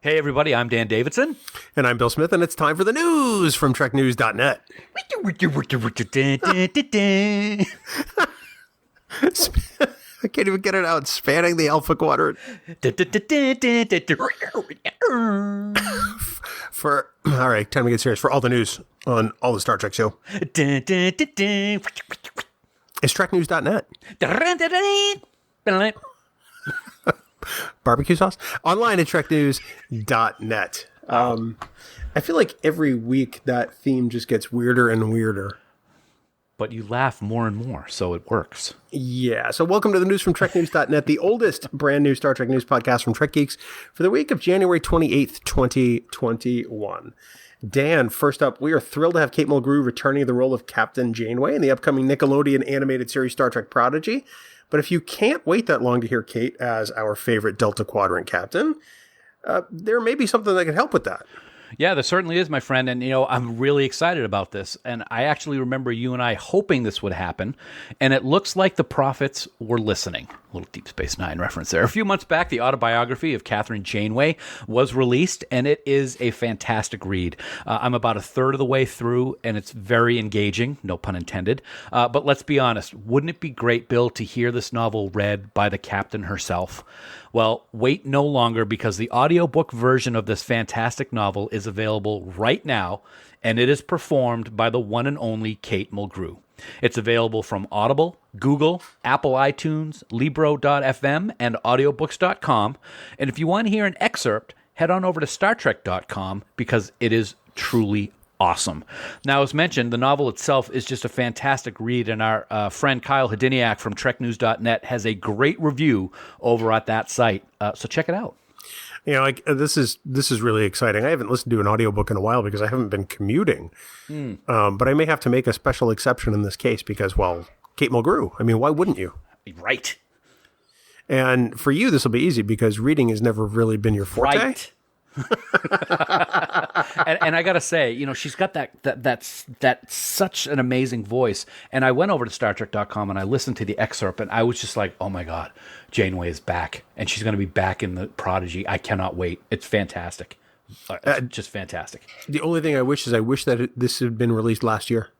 Hey everybody, I'm Dan Davidson. And I'm Bill Smith, and it's time for the news from TrekNews.net. I can't even get it out. Spanning the Alpha Quadrant. All right, time to get serious. For all the news on all the Star Trek show. It's TrekNews.net. Barbecue sauce? Online at TrekNews.net. I feel like every week that theme just gets weirder and weirder. But you laugh more and more, so it works. Yeah. So welcome to the news from TrekNews.net, the oldest brand new Star Trek news podcast from Trek Geeks for the week of January 28th, 2021. Dan, first up, we are thrilled to have Kate Mulgrew returning to the role of Kathryn Janeway in the upcoming Nickelodeon animated series Star Trek Prodigy. But if you can't wait that long to hear Kate as our favorite Delta Quadrant captain, there may be something that can help with that. Yeah, there certainly is, my friend. And, I'm really excited about this. And I actually remember you and I hoping this would happen. And it looks like the prophets were listening. A little Deep Space Nine reference there. A few months back, the Autobiography of Kathryn Janeway was released, and it is a fantastic read. I'm about a third of the way through, and it's very engaging, no pun intended. But let's be honest, wouldn't it be great, Bill, to hear this novel read by the captain herself? Well, wait no longer, because the audiobook version of this fantastic novel is available right now, and it is performed by the one and only Kate Mulgrew. It's available from Audible, Google, Apple iTunes, Libro.fm, and audiobooks.com. And if you want to hear an excerpt, head on over to StarTrek.com, because it is truly awesome. Now, as mentioned, the novel itself is just a fantastic read, and our friend Kyle Hediniak from TrekNews.net has a great review over at that site. So check it out. This is really exciting. I haven't listened to an audiobook in a while because I haven't been commuting. But I may have to make a special exception in this case because, well, Kate Mulgrew. I mean, why wouldn't you? Right. And for you, this will be easy because reading has never really been your forte. Right. and I gotta say, she's got that such an amazing voice. And I went over to StarTrek.com and I listened to the excerpt, and I was just like, oh my God, Janeway is back, and she's going to be back in the Prodigy. I cannot wait. It's fantastic. It's just fantastic. The only thing I wish that this had been released last year.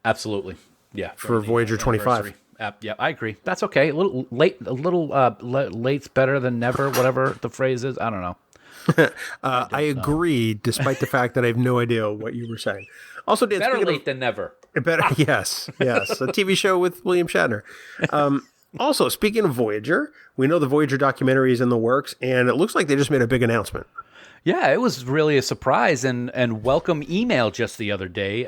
Absolutely, yeah. For Voyager 25. Yeah, I agree. That's okay. A little late. Late's better than never. Whatever the phrase is, I don't know. I agree, despite the fact that I have no idea what you were saying. Also, Dan, better late than never. Better, yes. A TV show with William Shatner. Also, speaking of Voyager, we know the Voyager documentary is in the works, and it looks like they just made a big announcement. Yeah, it was really a surprise and welcome email just the other day.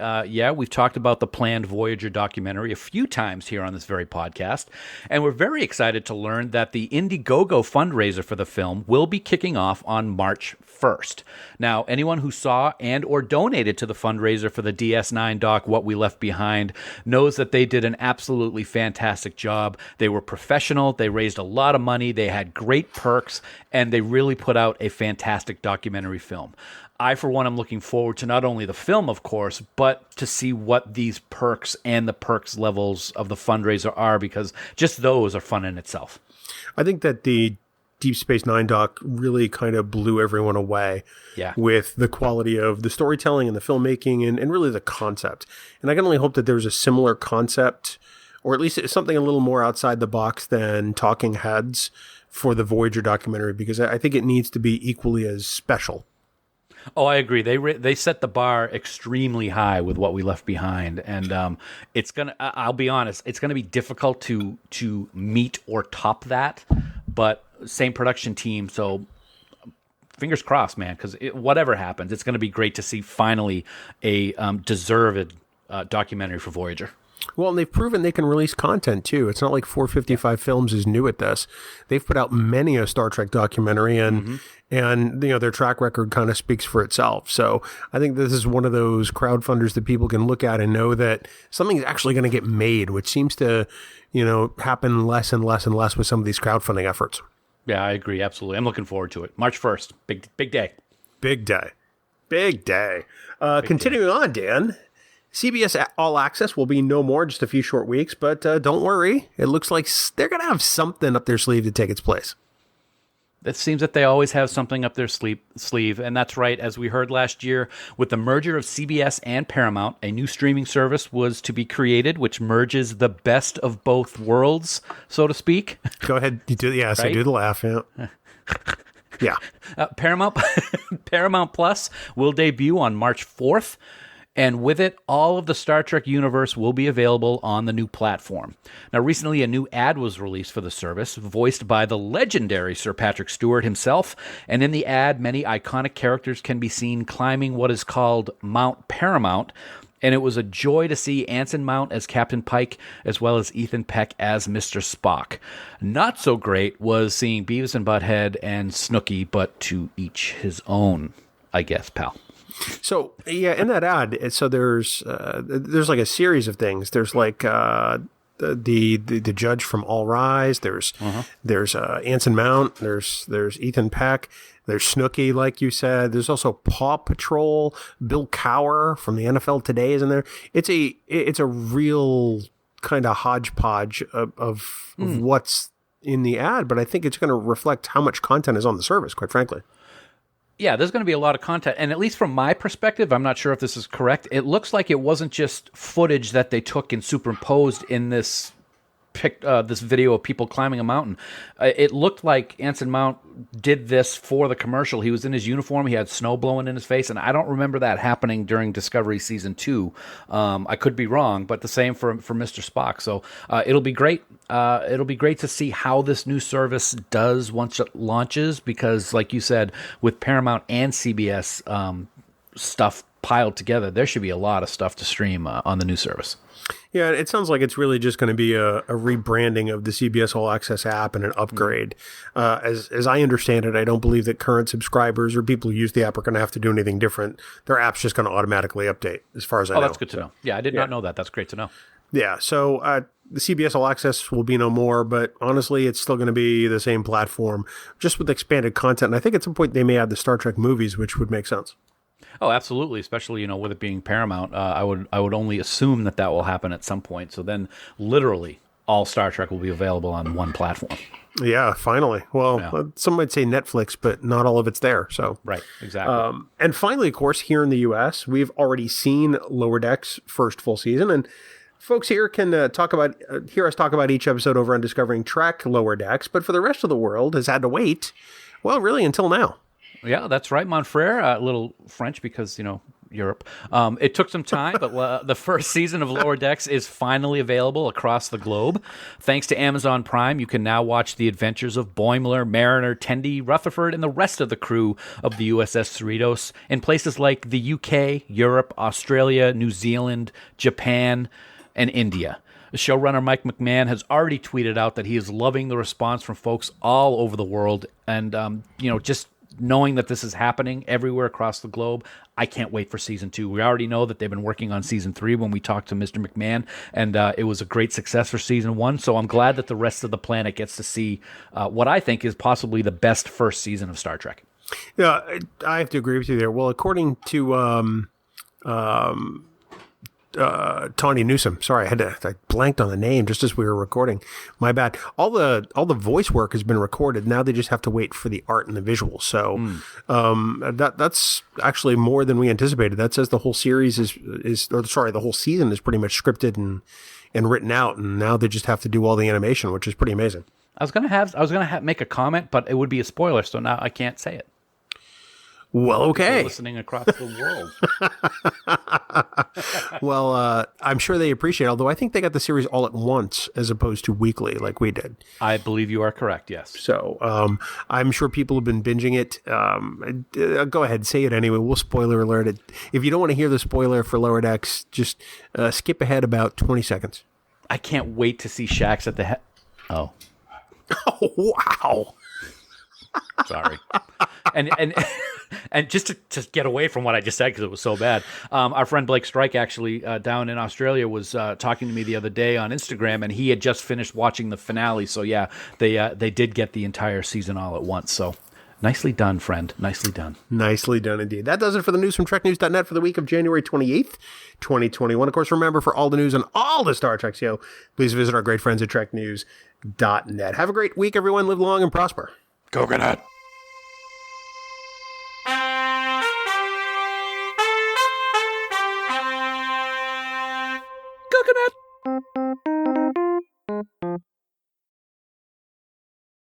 We've talked about the planned Voyager documentary a few times here on this very podcast, and we're very excited to learn that the Indiegogo fundraiser for the film will be kicking off on March 1st. Now, anyone who saw and or donated to the fundraiser for the DS9 doc, What We Left Behind, knows that they did an absolutely fantastic job. They were professional, they raised a lot of money, they had great perks, and they really put out a fantastic documentary film. I, for one, am looking forward to not only the film, of course, but to see what these perks and the perks levels of the fundraiser are, because just those are fun in itself. I think that the Deep Space Nine doc really kind of blew everyone away with the quality of the storytelling and the filmmaking and really the concept. And I can only hope that there's a similar concept, or at least something a little more outside the box than Talking Heads for the Voyager documentary, because I think it needs to be equally as special. Oh, I agree. They set the bar extremely high with What We Left Behind, and it's gonna. I'll be honest, it's gonna be difficult to meet or top that. But same production team, so fingers crossed, man. Because whatever happens, it's gonna be great to see finally a deserved documentary for Voyager. Well, and they've proven they can release content, too. It's not like 455 Films is new at this. They've put out many a Star Trek documentary, and their track record kind of speaks for itself. So I think this is one of those crowdfunders that people can look at and know that something's actually going to get made, which seems to, happen less and less and less with some of these crowdfunding efforts. Yeah, I agree. Absolutely. I'm looking forward to it. March 1st. Big day. Big day. Continuing on, Dan. CBS All Access will be no more in just a few short weeks, but don't worry. It looks like they're going to have something up their sleeve to take its place. It seems that they always have something up their sleeve, and that's right. As we heard last year, with the merger of CBS and Paramount, a new streaming service was to be created, which merges the best of both worlds, so to speak. Go ahead. You do, yes, right? I do the laugh. Yeah. Yeah. Paramount Plus will debut on March 4th. And with it, all of the Star Trek universe will be available on the new platform. Now, recently, a new ad was released for the service, voiced by the legendary Sir Patrick Stewart himself. And in the ad, many iconic characters can be seen climbing what is called Mount Paramount. And it was a joy to see Anson Mount as Captain Pike, as well as Ethan Peck as Mr. Spock. Not so great was seeing Beavis and Butthead and Snooki, but to each his own, I guess, pal. So yeah, in that ad, so there's like a series of things. There's like the judge from All Rise. There's Anson Mount. There's Ethan Peck. There's Snooki, like you said. There's also Paw Patrol. Bill Cowher from the NFL Today is in there. It's a real kind of hodgepodge of what's in the ad, but I think it's going to reflect how much content is on the service, quite frankly. Yeah, there's going to be a lot of content. And at least from my perspective, I'm not sure if this is correct, it looks like it wasn't just footage that they took and superimposed in this video of people climbing a mountain. It looked like Anson Mount did this for the commercial. He was in his uniform. He had snow blowing in his face, and I don't remember that happening during Discovery Season 2. I could be wrong, but the same for Mr. Spock. So it'll be great. It'll be great to see how this new service does once it launches, because, like you said, with Paramount and CBS stuff piled together, there should be a lot of stuff to stream on the new service. Yeah, it sounds like it's really just going to be a rebranding of the CBS All Access app and an upgrade. As I understand it, I don't believe that current subscribers or people who use the app are going to have to do anything different. Their app's just going to automatically update, as far as I know. Oh, that's good to know. Yeah, I did not know that. That's great to know. Yeah, so the CBS All Access will be no more, but honestly, it's still going to be the same platform, just with expanded content. And I think at some point they may add the Star Trek movies, which would make sense. Oh, absolutely. Especially, with it being Paramount, I would only assume that will happen at some point. So then, literally, all Star Trek will be available on one platform. Yeah, finally. Well, some might say Netflix, but not all of it's there. So right, exactly. And finally, of course, here in the U.S., we've already seen Lower Decks' first full season, and folks here can hear us talk about each episode over on Discovering Trek Lower Decks. But for the rest of the world, has had to wait. Well, really, until now. Yeah, that's right, mon frere. A little French because, Europe. It took some time, but the first season of Lower Decks is finally available across the globe. Thanks to Amazon Prime, you can now watch the adventures of Boimler, Mariner, Tendi, Rutherford, and the rest of the crew of the USS Cerritos in places like the UK, Europe, Australia, New Zealand, Japan, and India. Showrunner Mike McMahon has already tweeted out that he is loving the response from folks all over the world, and just knowing that this is happening everywhere across the globe, I can't wait for season 2. We already know that they've been working on season 3 when we talked to Mr. McMahon, and it was a great success for season 1. So I'm glad that the rest of the planet gets to see what I think is possibly the best first season of Star Trek. Yeah, I have to agree with you there. Well, according to Tawny Newsome. Sorry, I blanked on the name just as we were recording. My bad. All the voice work has been recorded. Now they just have to wait for the art and the visuals. So that's actually more than we anticipated. That says the whole series the whole season is pretty much scripted and written out, and now they just have to do all the animation, which is pretty amazing. I was gonna make a comment, but it would be a spoiler, so now I can't say it. Well, okay. Listening across the world. Well, I'm sure they appreciate it, although I think they got the series all at once as opposed to weekly like we did. I believe you are correct, yes. So I'm sure people have been binging it. Go ahead, say it anyway. We'll spoiler alert it. If you don't want to hear the spoiler for Lower Decks, just skip ahead about 20 seconds. I can't wait to see Shax at the head. Oh. Oh, wow. Sorry. And just to get away from what I just said because it was so bad, our friend Blake Strike actually down in Australia was talking to me the other day on Instagram, and he had just finished watching the finale. So yeah, they did get the entire season all at once. So nicely done, friend. Nicely done. Nicely done indeed. That does it for the news from TrekNews.net for the week of January 28th, 2021. Of course, remember, for all the news on all the Star Trek show, please visit our great friends at TrekNews.net. Have a great week, everyone. Live long and prosper. Coconut. cooking it.